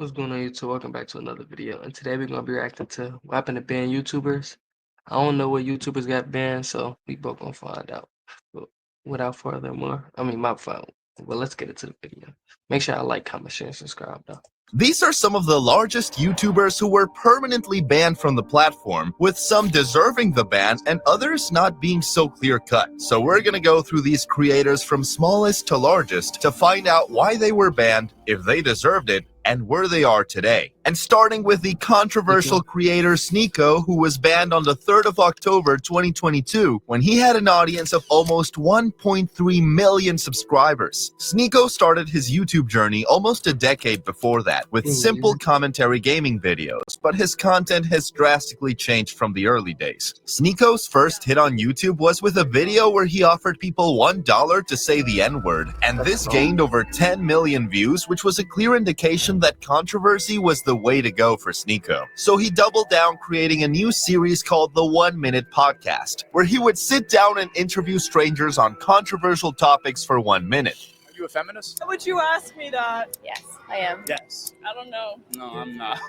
What's going on, YouTube? Welcome back to another video. And today we're gonna be reacting to what happened to banned YouTubers. I don't know what YouTubers got banned, so we both gonna find out. But without further more, my phone. Well, let's get into the video. Make sure I like, comment, share, and subscribe though. These are some of the largest YouTubers who were permanently banned from the platform, with some deserving the ban and others not being so clear-cut. So we're gonna go through these creators from smallest to largest to find out why they were banned, if they deserved it, and where they are today. And starting with the controversial creator Sneako, who was banned on the 3rd of October 2022 when he had an audience of almost 1.3 million subscribers. Sneako started his YouTube journey almost a decade before that with simple commentary gaming videos, but his content has drastically changed from the early days. Sneako's first hit on YouTube was with a video where he offered people $1 to say the N-word, and this gained over 10 million views, which was a clear indication that controversy was the way to go for Sneako. So he doubled down, creating a new series called The 1 Minute Podcast, where he would sit down and interview strangers on controversial topics for 1 minute. Are you a feminist? Would you ask me that? Yes, I am. Yes. I don't know. No, I'm not.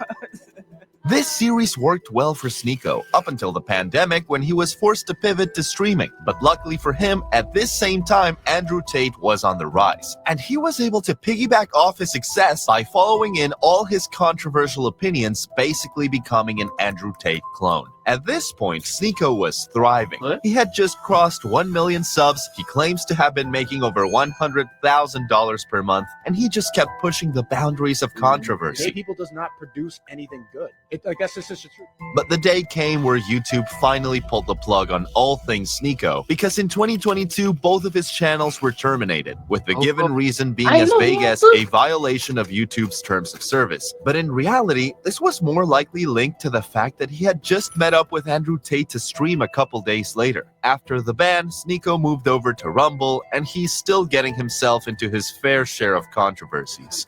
This series worked well for Sneako up until the pandemic, when he was forced to pivot to streaming. But luckily for him, at this same time, Andrew Tate was on the rise, and he was able to piggyback off his success by following in all his controversial opinions, basically becoming an Andrew Tate clone. At this point, Sneako was thriving. He had just crossed 1 million subs, he claims to have been making over $100,000 per month, and he just kept pushing the boundaries of controversy. Gay people does not produce anything good. I guess this is the truth. But the day came where YouTube finally pulled the plug on all things Sneako, because in 2022, both of his channels were terminated, with the given reason being as vague as a violation of YouTube's terms of service. But in reality, this was more likely linked to the fact that he had just met up with Andrew Tate to stream a couple days later. After the ban, Sneako moved over to Rumble, and he's still getting himself into his fair share of controversies.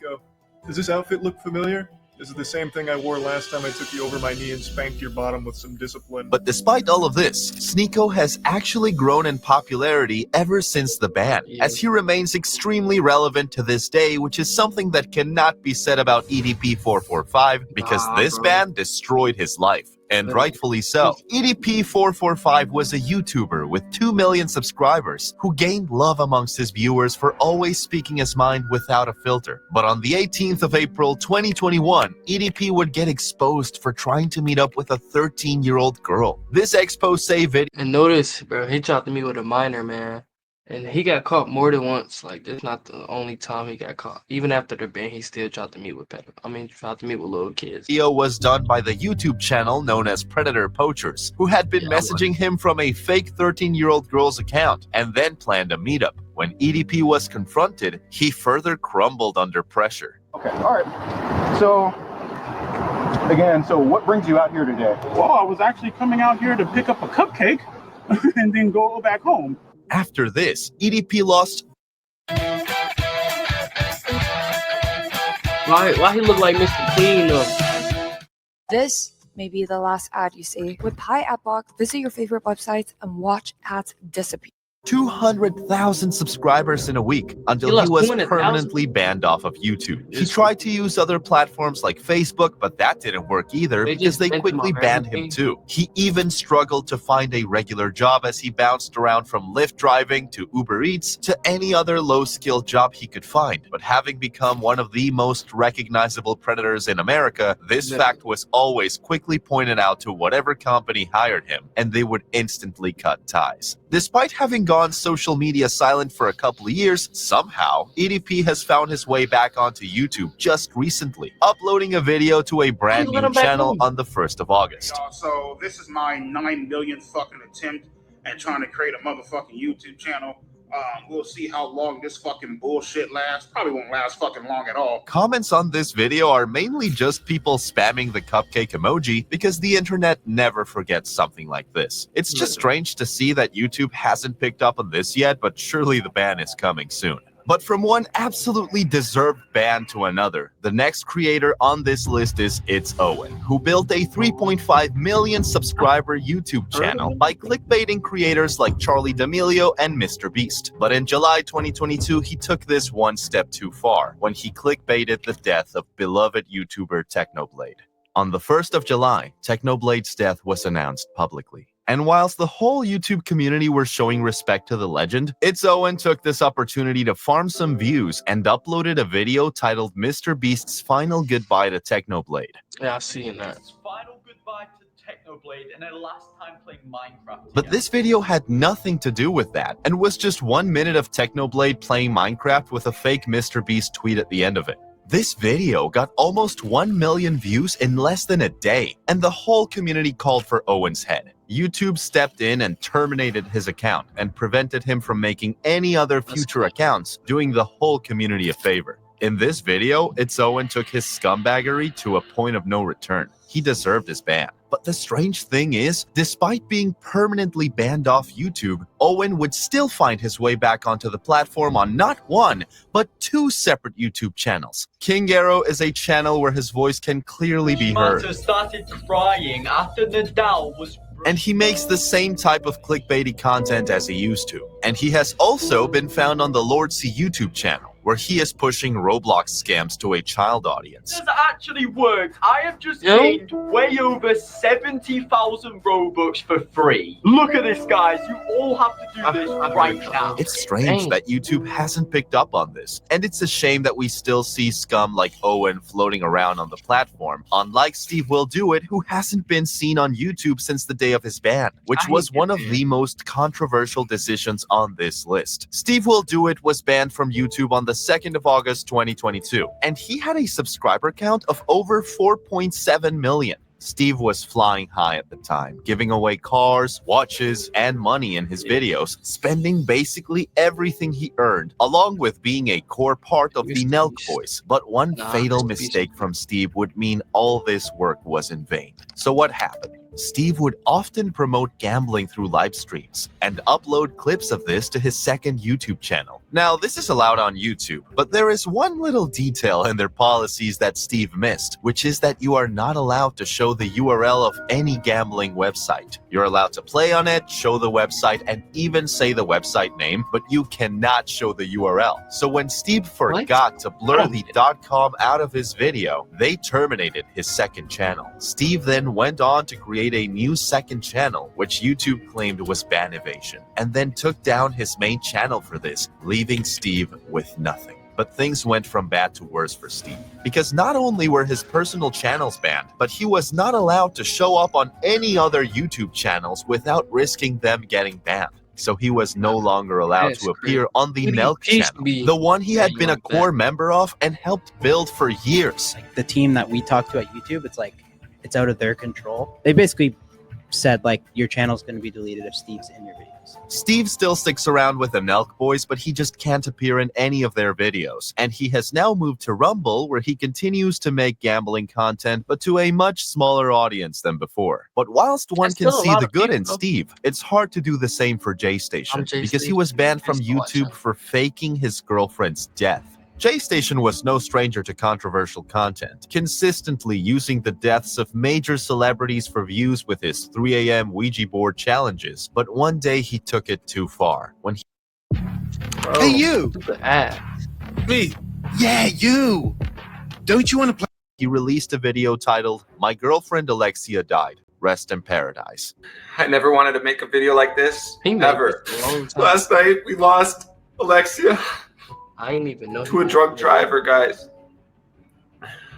Does this outfit look familiar? This is the same thing I wore last time I took you over my knee and spanked your bottom with some discipline. But despite all of this, Sneako has actually grown in popularity ever since the ban, as he remains extremely relevant to this day, which is something that cannot be said about EDP445, because this ban destroyed his life. And rightfully so. EDP445 was a YouTuber with 2 million subscribers who gained love amongst his viewers for always speaking his mind without a filter. But on the 18th of April 2021, EDP would get exposed for trying to meet up with a 13-year-old girl. This expose video... And notice, bro, he tried to meet with a minor, man. And he got caught more than once. Like, that's not the only time he got caught. Even after the ban, he still tried to meet with tried to meet with little kids. Video was done by the YouTube channel known as Predator Poachers, who had been messaging him from a fake 13-year-old girl's account, and then planned a meetup. When EDP was confronted, he further crumbled under pressure. Okay, all right. So, again, what brings you out here today? Well, I was actually coming out here to pick up a cupcake and then go back home. After this, EDP lost... Why he look like Mr. Clean though? This may be the last ad you see. With Pi Adblock, visit your favorite websites and watch ads disappear. 200,000 subscribers in a week until he was permanently banned off of YouTube. He tried to use other platforms like Facebook, but that didn't work either because they quickly banned him too. He even struggled to find a regular job as he bounced around from Lyft driving to Uber Eats to any other low-skilled job he could find. But having become one of the most recognizable predators in America, this fact was always quickly pointed out to whatever company hired him, and they would instantly cut ties. Despite having gone social media silent for a couple of years, somehow, EDP has found his way back onto YouTube just recently, uploading a video to a brand new channel on the 1st of August. So this is my 9 millionth fucking attempt at trying to create a motherfucking YouTube channel. We'll see how long this fucking bullshit lasts. Probably won't last fucking long at all. Comments on this video are mainly just people spamming the cupcake emoji because the internet never forgets something like this. It's just strange to see that YouTube hasn't picked up on this yet, but surely the ban is coming soon. But from one absolutely deserved ban to another, the next creator on this list is It's Owen, who built a 3.5 million subscriber YouTube channel by clickbaiting creators like Charlie D'Amelio and MrBeast. But in July 2022, he took this one step too far when he clickbaited the death of beloved YouTuber Technoblade. On the 1st of July, Technoblade's death was announced publicly. And whilst the whole YouTube community were showing respect to the legend, It's Owen took this opportunity to farm some views and uploaded a video titled MrBeast's Final Goodbye to Technoblade. Yeah, I've seen that. Final goodbye to Technoblade and their last time playing Minecraft. But this video had nothing to do with that, and was just 1 minute of Technoblade playing Minecraft with a fake MrBeast tweet at the end of it. This video got almost 1 million views in less than a day, and the whole community called for Owen's head. YouTube stepped in and terminated his account and prevented him from making any other future accounts, doing the whole community a favor. In this video, It's Owen took his scumbaggery to a point of no return. He deserved his ban. But the strange thing is, despite being permanently banned off YouTube, Owen would still find his way back onto the platform on not one, but 2 separate YouTube channels. King Arrow is a channel where his voice can clearly be heard. Started crying after Nadal was. And he makes the same type of clickbaity content as he used to. And he has also been found on the Lord C YouTube channel, where he is pushing Roblox scams to a child audience. This actually worked. I have just gained way over 70,000 Robux for free. Look at this, guys. You all have to do this right now. It's strange that YouTube hasn't picked up on this, and it's a shame that we still see scum like Owen floating around on the platform, unlike Steve Will Do It, who hasn't been seen on YouTube since the day of his ban, which was one of the most controversial decisions on this list. Steve Will Do It was banned from YouTube on the 2nd of August 2022, and he had a subscriber count of over 4.7 million. Steve was flying high at the time, giving away cars, watches, and money in his videos, spending basically everything he earned, along with being a core part of the Nelk Boys. But one fatal mistake from Steve would mean all this work was in vain. So what happened? Steve would often promote gambling through live streams and upload clips of this to his second YouTube channel. Now, this is allowed on YouTube, but there is one little detail in their policies that Steve missed, which is that you are not allowed to show the URL of any gambling website. You're allowed to play on it, show the website, and even say the website name, but you cannot show the URL. So when Steve forgot to blur the .com out of his video, they terminated his second channel. Steve then went on to create a new second channel, which YouTube claimed was ban evasion, and then took down his main channel for this, leaving Steve with nothing. But things went from bad to worse for Steve, because not only were his personal channels banned, but he was not allowed to show up on any other YouTube channels without risking them getting banned. So he was no longer allowed to appear on the Nelk channel, the one he had been a core member of and helped build for years. Like the team that we talk to at YouTube, it's like, it's out of their control. They basically said, like, your channel's going to be deleted if Steve's in your videos. Steve still sticks around with the Nelk Boys, but he just can't appear in any of their videos. And he has now moved to Rumble, where he continues to make gambling content, but to a much smaller audience than before. But whilst one can see the good in Steve, it's hard to do the same for JStation, because he was banned from YouTube for faking his girlfriend's death. JStation was no stranger to controversial content, consistently using the deaths of major celebrities for views with his 3 a.m. Ouija board challenges, but one day he took it too far when he... Hey, you! Me? Yeah, you! Don't you want to play? He released a video titled, "My Girlfriend Alexia Died. Rest in Paradise." I never wanted to make a video like this, ever. Last night, we lost Alexia. I didn't even know. To a drunk driver, guys.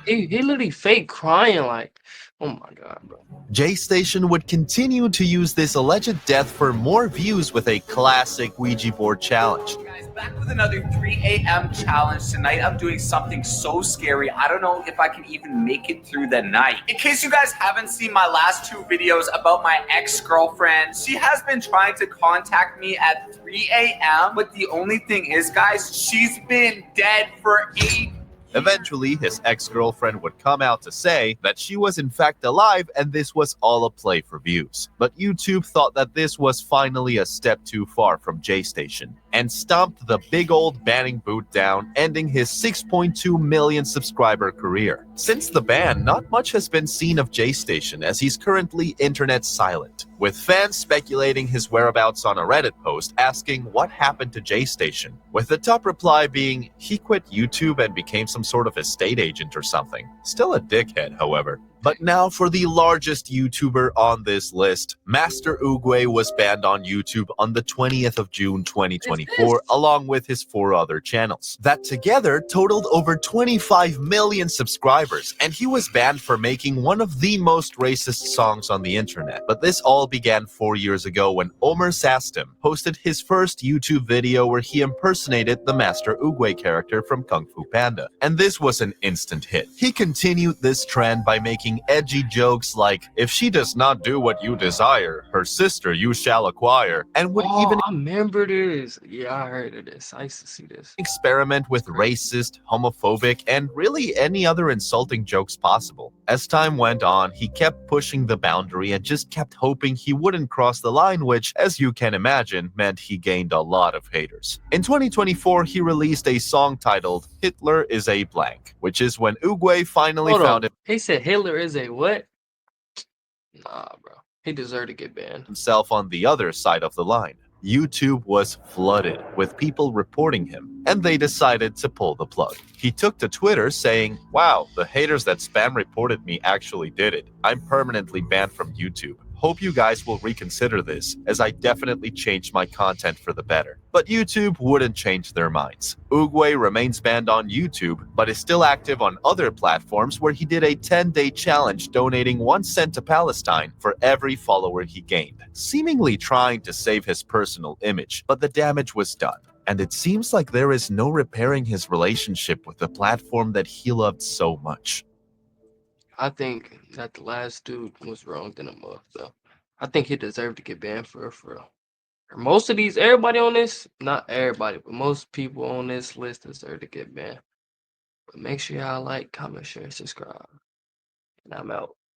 He literally fake crying like, oh my god, bro. JStation would continue to use this alleged death for more views with a classic Ouija board challenge. Guys, back with another 3 a.m. challenge. Tonight I'm doing something so scary, I don't know if I can even make it through the night. In case you guys haven't seen my last 2 videos about my ex-girlfriend, she has been trying to contact me at 3 a.m. But the only thing is, guys, she's been dead for 8 Eventually, his ex-girlfriend would come out to say that she was in fact alive and this was all a play for views. But YouTube thought that this was finally a step too far from JStation, and stomped the big old banning boot down, ending his 6.2 million subscriber career. Since the ban, not much has been seen of J-Station, as he's currently internet silent, with fans speculating his whereabouts on a Reddit post asking what happened to J-Station, with the top reply being he quit YouTube and became some sort of estate agent or something. Still a dickhead, however. But now for the largest YouTuber on this list. Master Oogway was banned on YouTube on the 20th of June 2024, along with his 4 other channels. That together totaled over 25 million subscribers, and he was banned for making one of the most racist songs on the internet. But this all began 4 years ago when Omer Sastem posted his first YouTube video where he impersonated the Master Oogway character from Kung Fu Panda. And this was an instant hit. He continued this trend by making edgy jokes like, if she does not do what you desire, her sister you shall acquire, and would even I remember this. Yeah, I heard of this. I used to see this. Experiment with racist, homophobic, and really any other insulting jokes possible. As time went on, he kept pushing the boundary and just kept hoping he wouldn't cross the line, which, as you can imagine, meant he gained a lot of haters. In 2024, he released a song titled Hitler is a Blank, which is when Oogway finally found it. He said Hitler is a what? Nah, bro. He deserved to get banned. Himself on the other side of the line. YouTube was flooded with people reporting him, and they decided to pull the plug. He took to Twitter saying, "Wow, the haters that spam reported me actually did it. I'm permanently banned from YouTube. Hope you guys will reconsider this, as I definitely changed my content for the better." But YouTube wouldn't change their minds. Oogway remains banned on YouTube, but is still active on other platforms where he did a 10-day challenge donating 1 cent to Palestine for every follower he gained, seemingly trying to save his personal image, but the damage was done. And it seems like there is no repairing his relationship with the platform that he loved so much. I think that the last dude was wronged in a month, though. I think he deserved to get banned for real. Most of these, everybody on this, not everybody, but most people on this list deserve to get banned. But make sure y'all like, comment, share, subscribe. And I'm out.